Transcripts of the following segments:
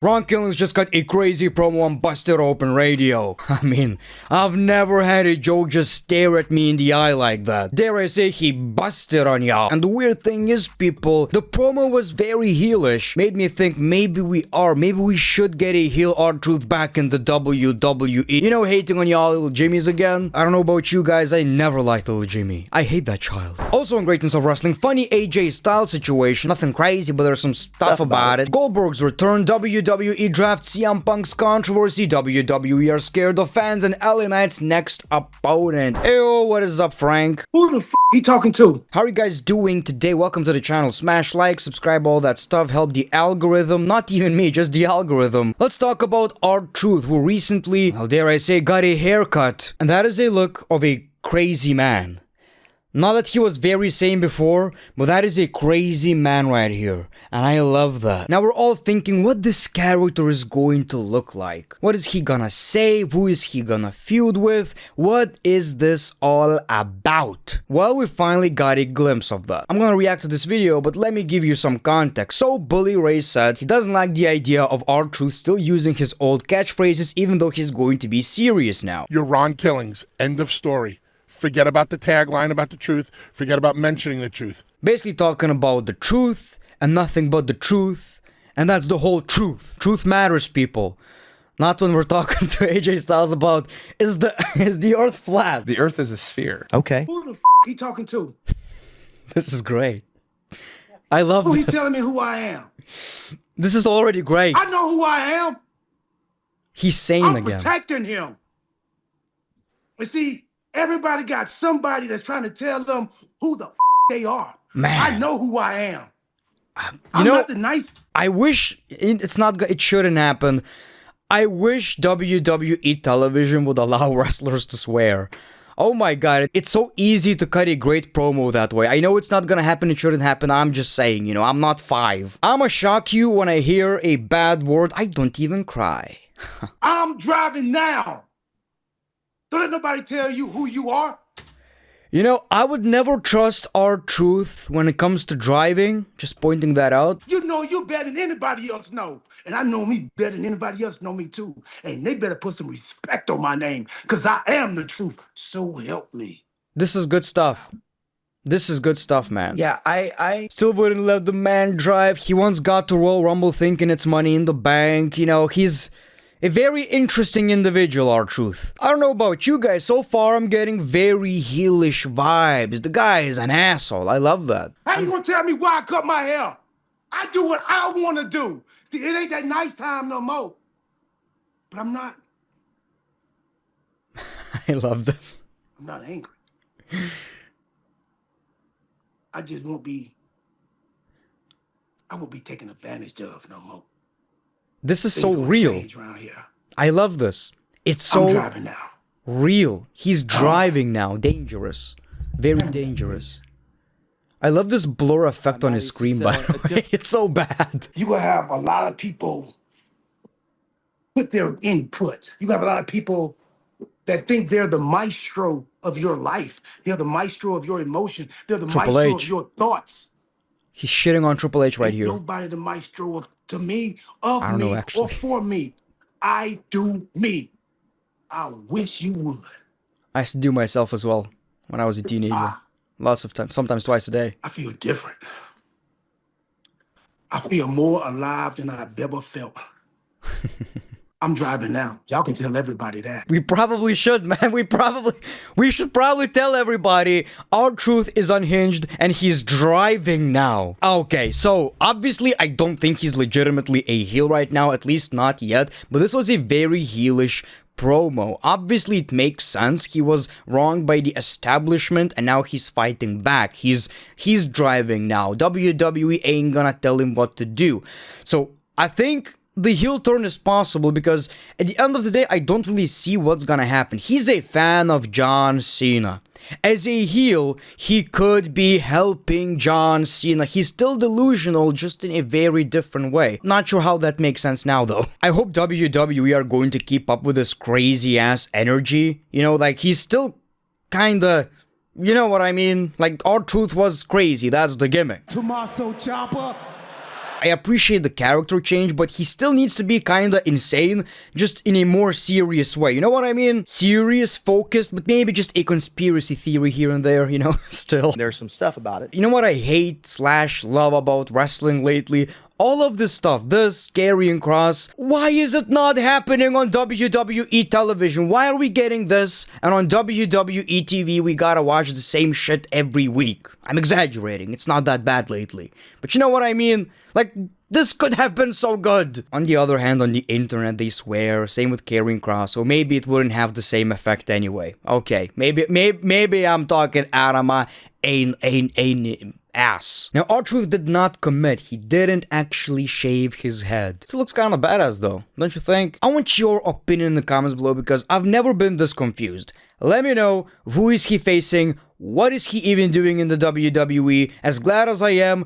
Ron Killings just got a crazy promo on Busted Open Radio. I mean, I've never had a joke just stare at me in the eye like that. Dare I say he busted on y'all. And the weird thing is, people, the promo was very heelish. Made me think maybe we should get a heel R-Truth back in the WWE. You know, hating on y'all little Jimmys again? I don't know about you guys, I never liked little Jimmy. I hate that child. Also in Greatness of Wrestling, funny AJ Styles situation. Nothing crazy, but there's some stuff about it. Goldberg's return, WWE draft, CM Punk's controversy, WWE are scared of fans, and LA Knight's next opponent. Ew, what is up, Frank? Who the f*** he talking to? How are you guys doing today? Welcome to the channel. Smash like, subscribe, all that stuff. Help the algorithm. Not even me, just the algorithm. Let's talk about R-Truth, who recently, how dare I say, got a haircut. And that is a look of a crazy man. Not that he was very sane before, but that is a crazy man right here. And I love that. Now we're all thinking what this character is going to look like. What is he gonna say? Who is he gonna feud with? What is this all about? Well, we finally got a glimpse of that. I'm gonna react to this video, but let me give you some context. So Bully Ray said he doesn't like the idea of R-Truth still using his old catchphrases even though he's going to be serious now. You're Ron Killings. End of story. Forget about the tagline about the truth. Forget about mentioning the truth. Basically talking about the truth and nothing but the truth. And that's the whole truth. Truth matters, people. Not when we're talking to AJ Styles about, is the earth flat? The earth is a sphere. Okay. Who the f*** he talking to? This is great. I love Who this. he telling me who I am? This is already great. I know who I am. He's sane I'm again. protecting him. And see, everybody got somebody that's trying to tell them who the f*** they are. Man. I know who I am. You know, not the nice. I wish it shouldn't happen. I wish WWE television would allow wrestlers to swear. Oh my god, it's so easy to cut a great promo that way. I know it's not gonna happen, it shouldn't happen, I'm just saying, you know, I'm not 5. I'ma shock you when I hear a bad word, I don't even cry. I'm driving now. Don't let nobody tell you who you are. You know, I would never trust R-Truth when it comes to driving, just pointing that out. You know you better than anybody else know. And I know me better than anybody else know me too. And they better put some respect on my name, because I am the truth. So help me. This is good stuff. This is good stuff, man. Yeah, I still wouldn't let the man drive. He once got to Royal Rumble thinking it's money in the bank. You know, he's a very interesting individual, R-Truth. I don't know about you guys, so far I'm getting very heelish vibes. The guy is an asshole, I love that. How you gonna tell me why I cut my hair? I do what I wanna do. It ain't that nice time no more. But I'm not. I love this. I'm not angry. I just won't be taken advantage of no more. This is so real. I love this. It's so I'm driving now. Real. He's driving now. Dangerous. Very dangerous. I love this blur effect on his screen, by the way. It's so bad. You will have a lot of people put their input. You have a lot of people that think they're the maestro of your life. They're the maestro of your emotions. They're the maestro of your thoughts. He's shitting on Triple H right here. Nobody the maestro of me, or for me. I do me. I wish you would. I used to do myself as well when I was a teenager. Lots of times, sometimes twice a day. I feel different. I feel more alive than I've ever felt. I'm driving now. Y'all can tell everybody that. We probably should, man. We should probably tell everybody R-Truth is unhinged and he's driving now. Okay, so obviously I don't think he's legitimately a heel right now, at least not yet, but this was a very heelish promo. Obviously it makes sense. He was wronged by the establishment and now he's fighting back. He's driving now. WWE ain't gonna tell him what to do. So I think the heel turn is possible because at the end of the day, I don't really see what's gonna happen. He's a fan of John Cena. As a heel, he could be helping John Cena. He's still delusional, just in a very different way. Not sure how that makes sense now, though. I hope WWE are going to keep up with this crazy-ass energy. You know, like, he's still kinda... You know what I mean? Like, R-Truth was crazy, that's the gimmick. Tommaso Ciampa. I appreciate the character change, but he still needs to be kinda insane, just in a more serious way. You know what I mean? Serious, focused, but maybe just a conspiracy theory here and there, you know, still. There's some stuff about it. You know what I hate / love about wrestling lately? All of this stuff, this carrying cross, why is it not happening on WWE television? Why are we getting this, and on WWE TV we gotta watch the same shit every week? I'm exaggerating, it's not that bad lately. But you know what I mean? Like, this could have been so good. On the other hand, on the internet they swear, same with carrying cross, so maybe it wouldn't have the same effect anyway. Okay, maybe I'm talking out of my ass. Now, R-Truth did not commit. He didn't actually shave his head. It looks kind of badass though, don't you think? I want your opinion in the comments below because I've never been this confused. Let me know, who is he facing? What is he even doing in the WWE? As glad as I am,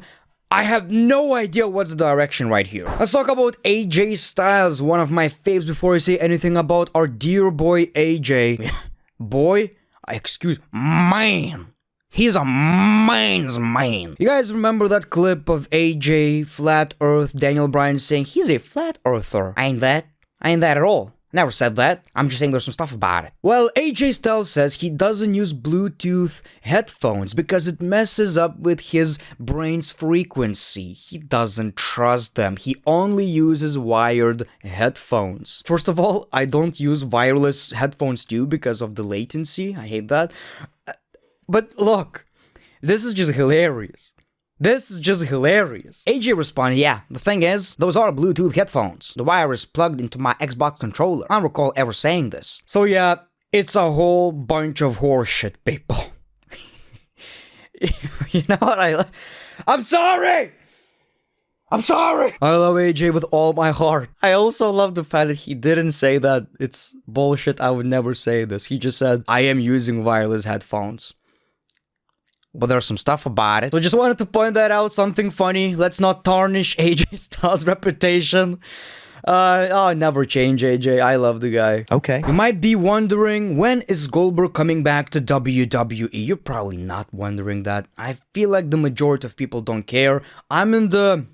I have no idea what's the direction right here. Let's talk about AJ Styles, one of my faves, before I say anything about our dear boy AJ. Boy? Excuse, man. He's a man's man. You guys remember that clip of AJ, Flat Earth, Daniel Bryan saying he's a flat earther? I ain't that at all. Never said that. I'm just saying there's some stuff about it. Well, AJ Styles says he doesn't use Bluetooth headphones because it messes up with his brain's frequency. He doesn't trust them. He only uses wired headphones. First of all, I don't use wireless headphones too because of the latency. I hate that. But look, this is just hilarious. This is just hilarious. AJ responded, yeah, the thing is, those are Bluetooth headphones. The wire is plugged into my Xbox controller. I don't recall ever saying this. So yeah, it's a whole bunch of horseshit, people. You know what I'm sorry! I'm sorry! I love AJ with all my heart. I also love the fact that he didn't say that it's bullshit, I would never say this. He just said, I am using wireless headphones. But there's some stuff about it. So just wanted to point that out, something funny. Let's not tarnish AJ Styles' reputation. I'll never change AJ. I love the guy. Okay. You might be wondering, when is Goldberg coming back to WWE? You're probably not wondering that. I feel like the majority of people don't care. I'm in the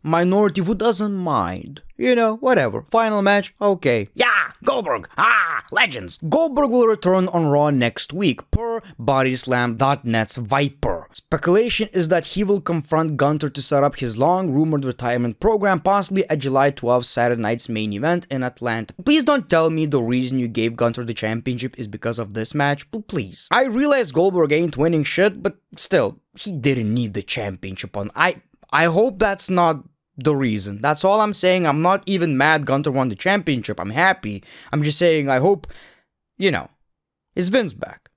minority who doesn't mind. You know, whatever. Final match? Okay. Yeah! Goldberg! Legends! Goldberg will return on Raw next week, per Bodyslam.net's Viper. Speculation is that he will confront Gunther to set up his long-rumored retirement program, possibly at July 12th, Saturday night's main event in Atlanta. Please don't tell me the reason you gave Gunther the championship is because of this match, please. I realize Goldberg ain't winning shit, but still, he didn't need the championship on. I hope that's not the reason. That's all I'm saying. I'm not even mad Gunther won the championship. I'm happy. I'm just saying I hope, you know, is Vince back?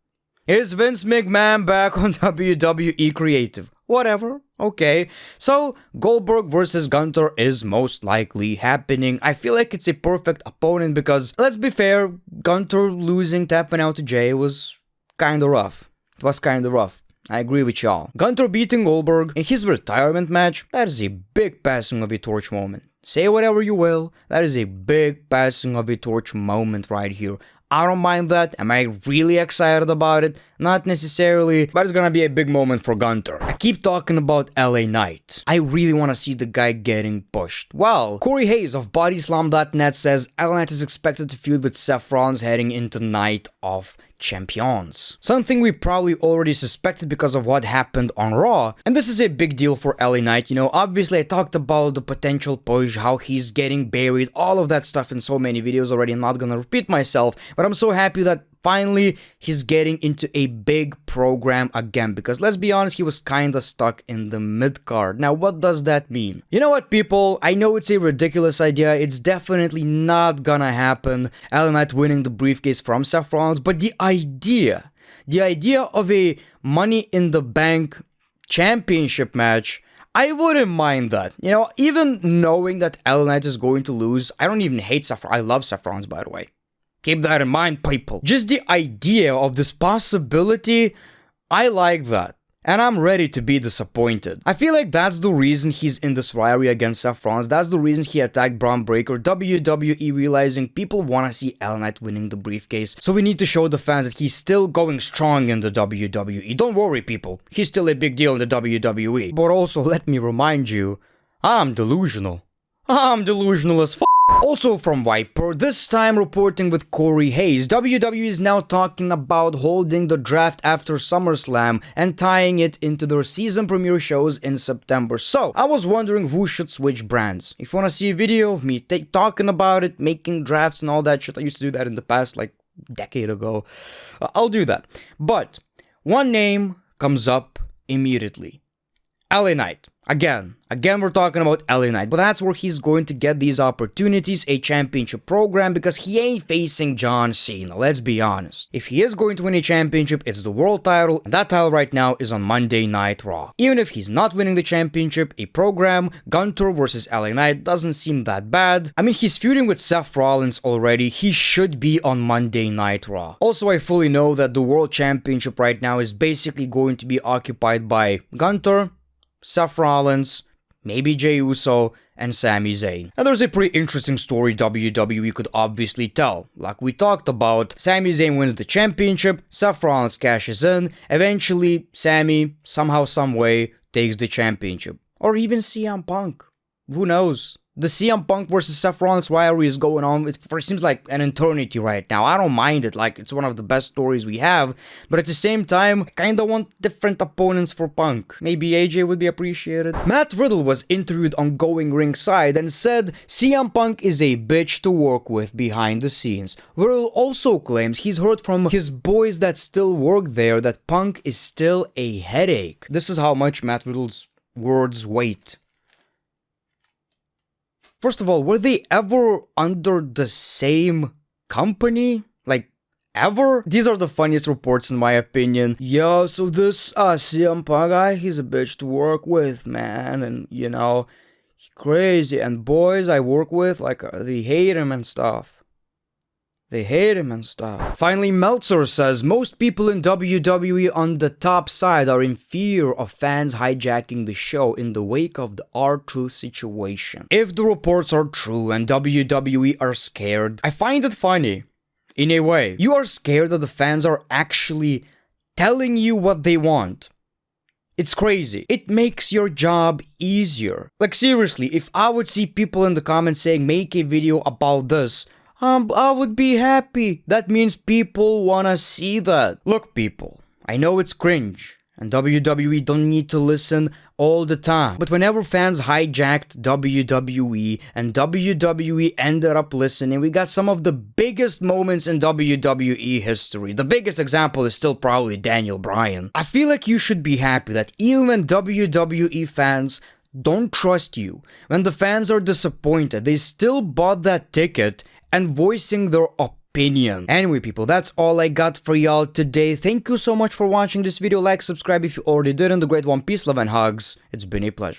Is Vince McMahon back on WWE Creative? Whatever. Okay. So, Goldberg versus Gunther is most likely happening. I feel like it's a perfect opponent because, let's be fair, Gunther losing, tapping out to Jay was kinda rough. It was kinda rough. I agree with y'all. Gunther beating Goldberg in his retirement match, that is a big passing of a torch moment. Say whatever you will, that is a big passing of a torch moment right here. I don't mind that. Am I really excited about it? Not necessarily, but it's gonna be a big moment for Gunther. I keep talking about LA Knight. I really want to see the guy getting pushed. Well, Corey Hayes of Bodyslam.net says LA Knight is expected to feud with Seth Rollins heading into Night of Champions. Something we probably already suspected because of what happened on Raw. And this is a big deal for LA Knight. You know, obviously I talked about the potential push, how he's getting buried, all of that stuff in so many videos already. I'm not gonna repeat myself, but I'm so happy that finally he's getting into a big program again, because let's be honest, he was kinda stuck in the mid-card. Now, what does that mean? You know what, people? I know it's a ridiculous idea. It's definitely not gonna happen, LA Knight winning the briefcase from Seth Rollins, but the idea of a Money in the Bank championship match, I wouldn't mind that. You know, even knowing that LA Knight is going to lose, I don't even hate Seth Rollins. I love Seth Rollins, by the way. Keep that in mind, people. Just the idea of this possibility, I like that. And I'm ready to be disappointed. I feel like that's the reason he's in this rivalry against Seth Rollins. That's the reason he attacked Braun Breaker. WWE realizing people want to see LA Knight winning the briefcase. So we need to show the fans that he's still going strong in the WWE. Don't worry, people. He's still a big deal in the WWE. But also, let me remind you, I'm delusional. I'm delusional as f***. Also from Viper, this time reporting with Corey Hayes, WWE is now talking about holding the draft after SummerSlam and tying it into their season premiere shows in September. So, I was wondering who should switch brands. If you want to see a video of me talking about it, making drafts and all that shit, I used to do that in the past, like a decade ago, I'll do that. But, one name comes up immediately. LA Knight. Again, we're talking about LA Knight, but that's where he's going to get these opportunities, a championship program, because he ain't facing John Cena, let's be honest. If he is going to win a championship, it's the world title, and that title right now is on Monday Night Raw. Even if he's not winning the championship, a program, Gunter versus LA Knight doesn't seem that bad. I mean, he's feuding with Seth Rollins already, he should be on Monday Night Raw. Also, I fully know that the world championship right now is basically going to be occupied by Gunter, Seth Rollins, maybe Jey Uso, and Sami Zayn. And there's a pretty interesting story WWE could obviously tell. Like we talked about, Sami Zayn wins the championship, Seth Rollins cashes in, eventually Sami, somehow, someway, takes the championship. Or even CM Punk. Who knows? The CM Punk versus Seth Rollins rivalry is going on. It seems like an eternity right now. I don't mind it. Like, it's one of the best stories we have. But at the same time, I kinda want different opponents for Punk. Maybe AJ would be appreciated. Matt Riddle was interviewed on Going Ringside and said CM Punk is a bitch to work with behind the scenes. Riddle also claims he's heard from his boys that still work there that Punk is still a headache. This is how much Matt Riddle's words weight. First of all, were they ever under the same company? Like, ever? These are the funniest reports in my opinion. Yo, so this CM Punk guy, he's a bitch to work with, man. And, you know, he's crazy. And boys I work with, like, they hate him and stuff. They hate him and stuff. Finally, Meltzer says most people in WWE on the top side are in fear of fans hijacking the show in the wake of the R-Truth situation. If the reports are true and WWE are scared, I find it funny. In a way, you are scared that the fans are actually telling you what they want. It's crazy. It makes your job easier. Like seriously, if I would see people in the comments saying make a video about this, I would be happy. That means people wanna see that. Look people, I know it's cringe, and WWE don't need to listen all the time. But whenever fans hijacked WWE, and WWE ended up listening, we got some of the biggest moments in WWE history. The biggest example is still probably Daniel Bryan. I feel like you should be happy that even when WWE fans don't trust you, when the fans are disappointed, they still bought that ticket and voicing their opinion. Anyway people, that's all I got for y'all today. Thank you so much for watching this video. Like, subscribe if you already didn't. The Great One, peace, love, and hugs. It's been a pleasure.